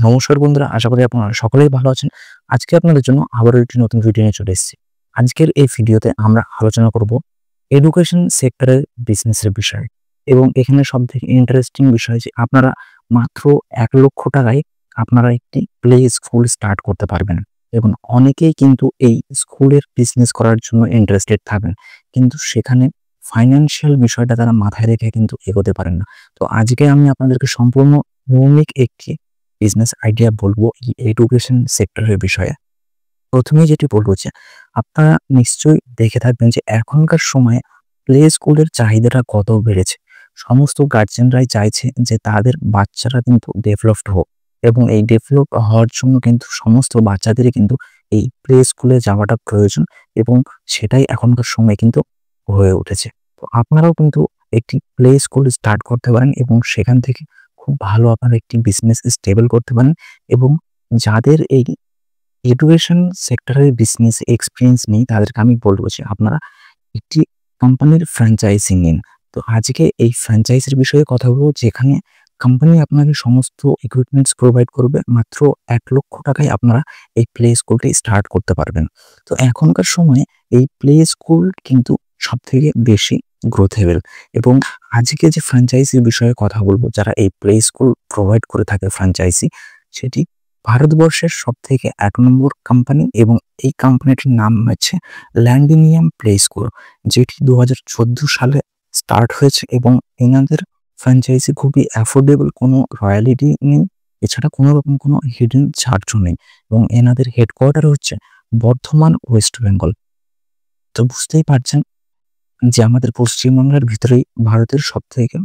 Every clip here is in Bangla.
নমস্কার বন্ধুরা, আশা করি আপনারা সকলেই ভালো আছেন। আজকে আপনাদের জন্য আবারও একটি নতুন ভিডিও নিয়ে চলে এসেছি। আজকের এই ভিডিওতে আমরা আলোচনা করব এডুকেশন সেক্টরের বিজনেসের বিষয়ে এবং এখানে সবথেকে ইন্টারেস্টিং বিষয় যে আপনারা মাত্র ৳১,০০,০০০ আপনারা একটি প্লে স্কুল স্টার্ট করতে পারবেন এবং অনেকেই কিন্তু এই স্কুলের বিজনেস করার জন্য ইন্টারেস্টেড থাকেন। কিন্তু সেখানে ফাইন্যান্সিয়াল বিষয়টা তারা মাথায় রেখে কিন্তু এগোতে পারেন না। তো আজকে আমি আপনাদেরকে সম্পূর্ণ ইউনিক একটি বিজনেস আইডিয়া বলবো এই এডুকেশন সেক্টরের বিষয়ে। প্রথমেই যেটি বলবো যে আপনারা নিশ্চয়ই দেখে থাকবেন যে এখনকার সময়ে প্লে স্কুলের চাহিদাটা কত বেড়েছে। সমস্ত গার্জেনরাই চাইছে যে তাদের বাচ্চারা কিন্তু ডেভেলপড হোক এবং এই ডেভেলপ হওয়ার জন্য কিন্তু সমস্ত বাচ্চাদেরই কিন্তু এই প্লে স্কুলে যাওয়াটা প্রয়োজন এবং সেটাই এখনকার সময়ে কিন্তু হয়ে উঠেছে। তো আপনারাও কিন্তু একটি প্লে স্কুল স্টার্ট করতে পারেন এবং সেখান থেকে খুব ভালো আপনারা একটি বিজনেস স্টেবল করতে পারেন এবং যাদের এই এডুকেশন সেক্টরের বিজনেস এক্সপেরিয়েন্স নেই তাদেরকে আমি বলব যে আপনারা একটি কোম্পানির ফ্র্যাঞ্চাইজি নিন। তো আজকে এই ফ্র্যাঞ্চাইজির বিষয়ে কথা বলব, যেখানে কোম্পানি আপনাকে সমস্ত ইকুইপমেন্টস প্রোভাইড করবে। মাত্র ৳১,০০,০০০ আপনারা এই প্লে স্কুলটি স্টার্ট করতে পারবেন। তো এখনকার সময়ে এই প্লে স্কুল কিন্তু সবথেকে বেশি গ্রোথেবল এবং আজকে যে ফ্র্যাঞ্চাইজির বিষয়ে কথা বলব, যারা এই প্লে স্কুল প্রোভাইড করে থাকে ফ্র্যাঞ্চাইজি, সেটি ভারতবর্ষের সবথেকে ১ নম্বর কোম্পানি এবং এই কোম্পানিটির নাম হচ্ছে ল্যান্ডিনিয়াম প্লে স্কুল, যেটি ২০১৪ সালে স্টার্ট হয়েছে এবং এনাদের ফ্র্যাঞ্চাইজি খুবই অ্যাফোর্ডেবল, কোনো রয়্যালিটি নেই, এছাড়া কোনো রকম কোনো হিডেন চার্জও নেই এবং এনাদের হেডকোয়ার্টার হচ্ছে বর্ধমান, ওয়েস্ট বেঙ্গল। তো বুঝতেই পারছেন যে আমাদের পশ্চিমবাংলার ভিতরেই ভারতের সবথেকে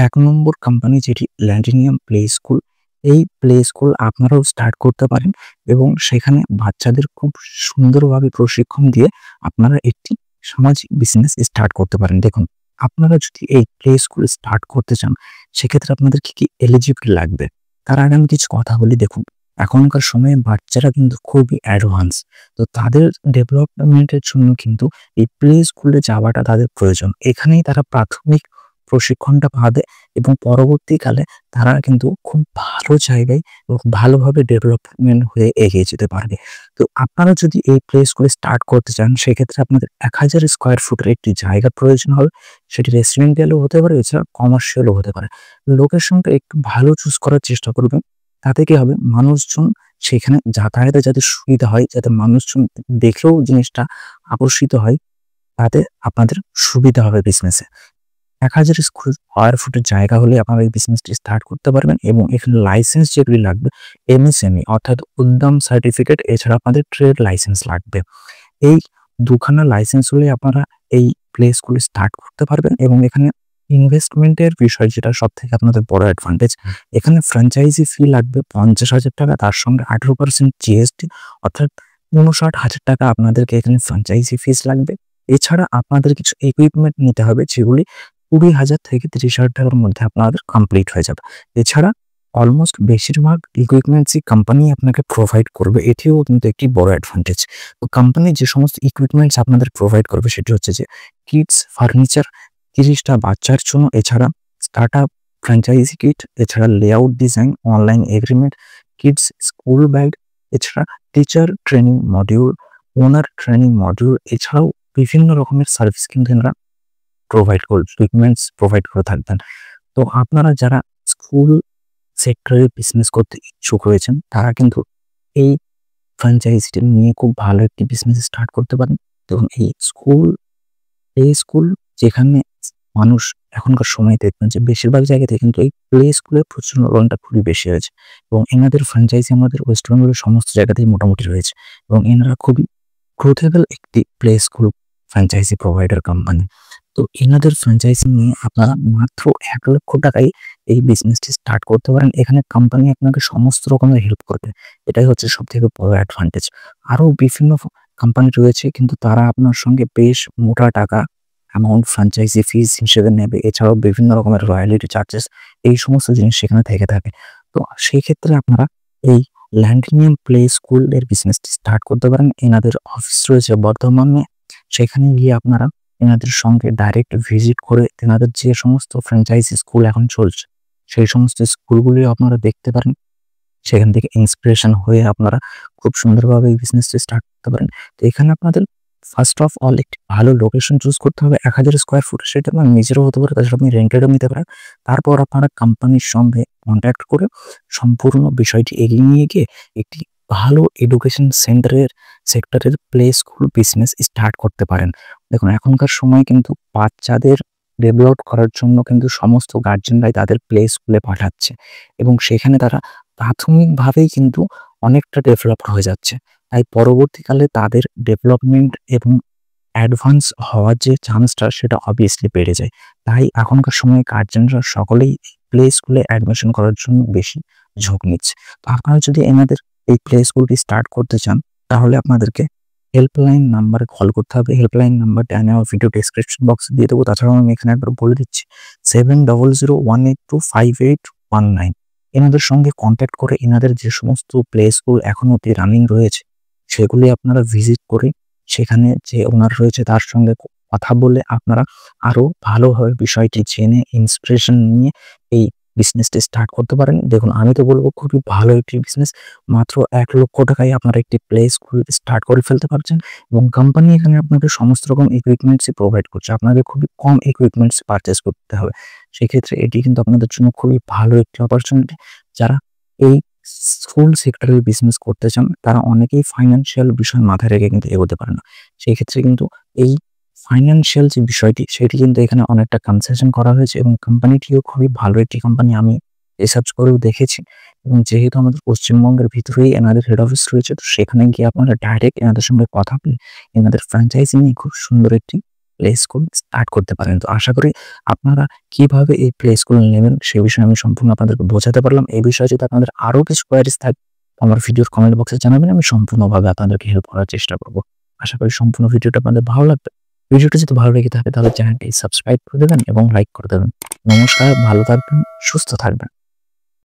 ১ নম্বর কোম্পানি যেটি ল্যান্ডিনিয়াম প্লে স্কুল। এই প্লে স্কুল আপনারাও স্টার্ট করতে পারেন এবং সেখানে বাচ্চাদের খুব সুন্দরভাবে প্রশিক্ষণ দিয়ে আপনারা একটি সামাজিক বিজনেস স্টার্ট করতে পারেন। দেখুন, আপনারা যদি এই প্লে স্কুল স্টার্ট করতে চান, সেক্ষেত্রে আপনাদের কি এলিজিবল লাগবে? তার আগে আমি কিছু কথা বলি। দেখুন, এখনকার সময়ে বাচ্চারা কিন্তু খুবই অ্যাডভান্স। তো তাদের ডেভেলপমেন্টের জন্য কিন্তু এই প্লে স্কুলে যাওয়াটা তাদের প্রয়োজন। এখানেই তারা প্রাথমিক প্রশিক্ষণটা পাবে এবং পরবর্তীকালে তারা কিন্তু খুব ভালো জায়গায় এবং ভালোভাবে ডেভেলপমেন্ট হয়ে এগিয়ে যেতে পারবে। তো আপনারা যদি এই প্লে স্কুলে স্টার্ট করতে চান, সেক্ষেত্রে আপনাদের ১,০০০ স্কোয়ার ফুটের একটি জায়গার প্রয়োজন হবে। সেটি রেসিডেন্সিয়ালও হতে পারে, এছাড়া কমার্শিয়ালও হতে পারে। লোকেশনটা একটু ভালো চুজ করার চেষ্টা করবেন। তাতে কি হবে, মানুষজন সেখানে যাতায়াতে যাতে সুবিধা হয়, যাতে মানুষজন দেখেও জিনিসটা আকর্ষিত হয়, তাতে আপনাদের সুবিধা হবে বিজনেসে। ১,০০০ স্কোয়ার ফুটের জায়গা হলে আপনারা এই বিজনেসটি স্টার্ট করতে পারবেন এবং এখানে লাইসেন্স যেগুলি লাগবে, এমএসএমই অর্থাৎ উদ্যম সার্টিফিকেট, এছাড়া আপনাদের ট্রেড লাইসেন্স লাগবে। এই দুখানা লাইসেন্স হলে আপনারা এই প্লে স্কুল স্টার্ট করতে পারবেন এবং এখানে ইনভেস্টমেন্টের বিষয় যেটা সবথেকে আপনাদের বড় অ্যাডভান্টেজ। এখানে ফ্র্যাঞ্চাইজি ফি লাগবে ৳৫০,০০০, তার সঙ্গে ১৮% জিএসটি অর্থাৎ ৳৫৯,০০০ আপনাদেরকে এখানে ফ্র্যাঞ্চাইজি ফিস লাগবে। এছাড়া আপনাদের কিছু ইকুইপমেন্ট নিতে হবে, যেগুলি ২০,০০০ থেকে ৩০,০০০ মধ্যে আপনাদের কমপ্লিট হয়ে যাবে। এছাড়া অলমোস্ট বেশিরভাগ ইকুইপমেন্টসই কোম্পানি আপনাকে প্রোভাইড করবে, এটিও কিন্তু একটি বড় অ্যাডভান্টেজ। তো কোম্পানি যে সমস্ত ইকুইপমেন্টস আপনাদের প্রোভাইড করবে সেটি হচ্ছে যে কিডস ফার্নিচার ৩০টা বাচ্চার জন্য, এছাড়া স্টার্টআপ ফ্র্যাঞ্চাইজি কিট, এছাড়া layout design, online agreement, kids school bag, এছাড়া teacher training module, owner training module, এছাড়াও বিভিন্ন রকমের সার্ভিস কিন্তু এনারা ইকুইপমেন্টস প্রোভাইড করে থাকবেন। তো আপনারা যারা স্কুল সেক্টরে বিজনেস করতে ইচ্ছুক রয়েছেন, তারা কিন্তু এই ফ্র্যাঞ্চাইজিটি নিয়ে খুব ভালো একটি বিজনেস স্টার্ট করতে পারেন। দেখুন, এই স্কুল যেখানে মানুষ এখনকার সময় দেখবেন যে বেশিরভাগ জায়গাতে কিন্তু এই প্লে স্কুলের প্রচলনটা খুবই বেশি হয়েছে এবং এনাদের ফ্র্যাঞ্চাইজি আমাদের ওয়েস্ট বেঙ্গলের সমস্ত জায়গাতেই মোটামুটি রয়েছে এবং এনারা খুবই গ্রোথেবল একটি play school franchise provider company. তো এনাদের ফ্র্যাঞ্চাইজি নিয়ে আপনারা মাত্র ৳১,০০,০০০ এই বিজনেসটি স্টার্ট করতে পারেন। এখানে কোম্পানি আপনাকে সমস্ত রকমের হেল্প করবে। এটাই হচ্ছে সবথেকে বড় অ্যাডভান্টেজ। আরও বিভিন্ন কোম্পানি রয়েছে, কিন্তু তারা আপনার সঙ্গে বেশ মোটা টাকা অ্যামাউন্ট ফ্র্যাঞ্চাইজি ফিস হিসেবে নেবে। এছাড়াও বিভিন্ন রকমের রয়্যালিটি চার্জেস, এই সমস্ত জিনিস সেখানে থেকে থাকে। তো সেই ক্ষেত্রে আপনারা এই ল্যান্ডিনিয়াম প্লে স্কুলের বিজনেসটি স্টার্ট করতে পারেন। এনাদের অফিস রয়েছে বর্ধমানে। সেখানে গিয়ে আপনারা এনাদের সঙ্গে ডাইরেক্ট ভিজিট করে এনাদের যে সমস্ত ফ্র্যাঞ্চাইজি স্কুল এখন চলছে, সেই সমস্ত স্কুলগুলি আপনারা দেখতে পারেন। সেখান থেকে ইন্সপিরেশন হয়ে আপনারা খুব সুন্দরভাবে এই বিজনেসটি স্টার্ট করতে পারেন। তো এখানে আপনাদের ফার্স্ট অফ অল একটি ভালো লোকেশন চুজ করতে হবে। ১,০০০ স্কোয়ার ফুট, সেটা আপনার নিজেরও হতে পারে, তাছাড়া আপনি রেন্টেডও নিতে পারেন। তারপর আপনারা কোম্পানির সঙ্গে কন্ট্যাক্ট করে সম্পূর্ণ বিষয়টি এগিয়ে নিয়ে গিয়ে একটি ভালো এডুকেশন সেক্টরের প্লে স্কুল বিজনেস স্টার্ট করতে পারেন। দেখুন, এখনকার সময় কিন্তু বাচ্চাদের ডেভেলপ করার জন্য কিন্তু সমস্ত গার্জেনরাই তাদের প্লে স্কুলে পাঠাচ্ছে এবং সেখানে তারা প্রাথমিকভাবেই কিন্তু অনেকটা ডেভেলপড হয়ে যাচ্ছে। তাই পরবর্তীকালে তাদের ডেভেলপমেন্ট এবং অ্যাডভান্স হওয়ার যে চান্সটা সেটা অবভিয়াসলি বেড়ে যায়। তাই এখনকার সময়ে গার্জেনরা সকলেই প্লে স্কুলে অ্যাডমিশন করার জন্য বেশি ঝোঁক নিচ্ছে। তো আপনারা যদি এনাদের এই প্লে স্কুলটি স্টার্ট করতে চান, তাহলে আপনাদেরকে হেল্পলাইন নাম্বারে কল করতে হবে। হেল্পলাইন নাম্বারটা আমি আমার ভিডিও ডেসক্রিপশন বক্সে দিয়ে দেবো। তাছাড়াও আমি এখানে একবার বলে দিচ্ছি, 7001825819। এনাদের সঙ্গে কন্ট্যাক্ট করে এনাদের যে সমস্ত প্লে স্কুল এখনো অব্দি রানিং রয়েছে সেগুলি আপনারা ভিজিট করে সেখানে যে ওনার রয়েছে তার সঙ্গে কথা বলে আপনারা আরো ভালোভাবে বিষয়টি জেনে ইন্সপিরেশন নিয়ে এই বিজনেসটি স্টার্ট করতে পারেন। দেখুন, আমি তো বলবো খুবই ভালো একটি বিজনেস। মাত্র ১,০০,০০০ টাকায় আপনারা একটি প্লে স্কুল স্টার্ট করে ফেলতে পারছেন এবং কোম্পানি এখানে আপনাকে সমস্ত রকম ইকুইপমেন্টসই প্রোভাইড করছে। আপনাকে খুবই কম ইকুইপমেন্টস পারচেজ করতে হবে। সেক্ষেত্রে এটি কিন্তু আপনাদের জন্য খুবই ভালো একটি অপরচুনিটি। যারা এই স্কুল সেক্টরের বিজনেস করতে চান তারা অনেকেই ফাইন্যান্সিয়াল বিষয় মাথায় রেখে কিন্তু এগোতে পারে না। সেই ক্ষেত্রে কিন্তু এই ফাইন্যান্সিয়াল যে বিষয়টি সেটি কিন্তু এখানে অনেকটা কনসেশন করা হয়েছে এবং কোম্পানিটিও খুবই ভালো একটি কোম্পানি, আমি রিসার্চ করেও দেখেছি। এবং যেহেতু আমাদের পশ্চিমবঙ্গের ভিতরেই এনাদের হেড অফিস রয়েছে, তো সেখানে গিয়ে আপনারা ডাইরেক্ট এনাদের সঙ্গে কথা বলে এনাদের ফ্র্যাঞ্চাইজি নিয়ে খুব সুন্দর একটি প্লে স্কুল স্টার্ট করতে পারেন। তো আশা করি আপনারা কিভাবে এই প্লে স্কুল নেবেন সে বিষয়ে আমি সম্পূর্ণ আপনাদেরকে বোঝাতে পারলাম। এই বিষয়ে যদি আপনাদের আরো কিছু কোয়ারিজ থাকে আমার ভিডিওর কমেন্ট বক্সে জানাবেন, আমি সম্পূর্ণভাবে আপনাদেরকে হেল্প করার চেষ্টা করব। আশা করি সম্পূর্ণ ভিডিওটা আপনাদের ভালো লাগবে। ভিডিওটা যদি ভালো লেগে থাকে তাহলে চ্যানেলটি সাবস্ক্রাইব করে দেবেন এবং লাইক করে দেবেন। নমস্কার, ভালো থাকবেন, সুস্থ থাকবেন।